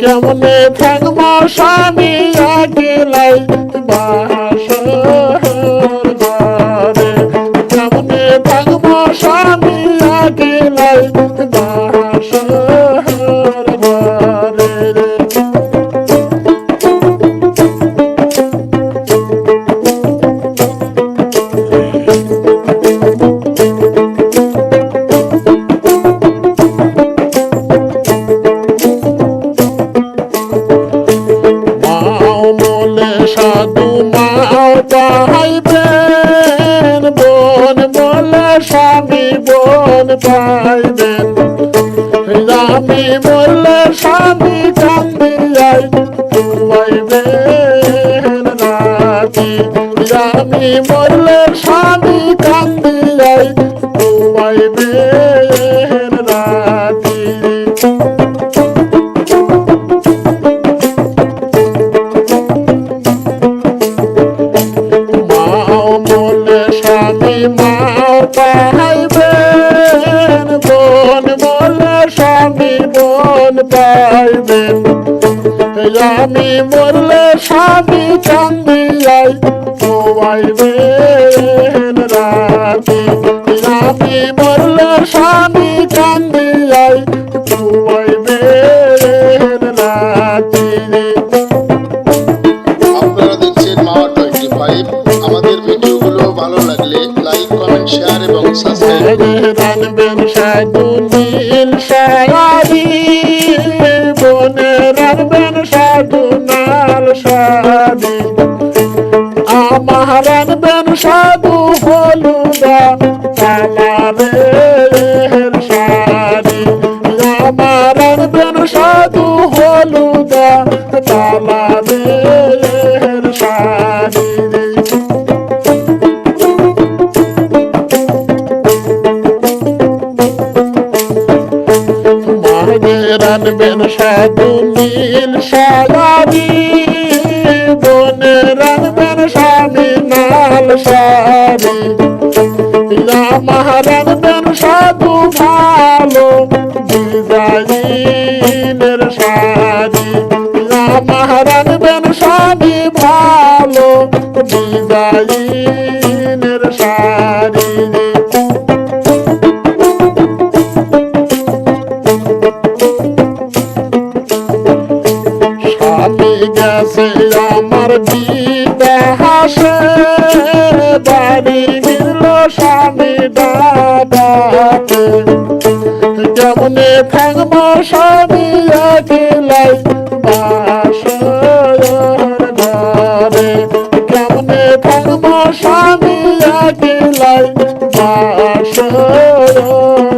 কেমনে থাকবো স্বামী একলাই বাসর ঘরে, কেমনে থাকবো স্বামী একলাই বাসর ঘরে। সাধু মাও পাইবেন, বোন বলে স্বামী বোন পাইবেন। আমি বললে স্বামী কান্দিয়াই পাইবেন রাতি, আমি বললে স্বামী কান্দিয়াই পাইবেন রাতি। মাও পাইবেন, বোন বলে স্বামী বোন পাইবেন। আমি বললে স্বামী কান্দিয়াই পাইবেন রাতি, আমি বললে স্বামী কান্দিয়াই পাইবেন রাতি। আপনারা দেখছেন মাওয়া 25। আমাদের ভিডিওগুলো ভালো লাগলে লাইক, কমেন্ট, শেয়ার এবং সাবস্ক্রাইব রানবেন সাধু নীল সারি, বনে রানবেন সাধু নাল সারি। আমার রানবেন সাধু হলুদা কালারের সারি, আমার রানবেন সাধু হলুদা কালারের সারি। রানবেন সাধু নীল সারি, বনে রানবেন স্বামী নাল সারি। আমার রানবেন সাধু ভালো ডিজাইনের সারি, আমার রানবেন স্বামী ভালো ডিজাইনের সারি। স্বামী গেছে আমার বিদেশে, বাড়ি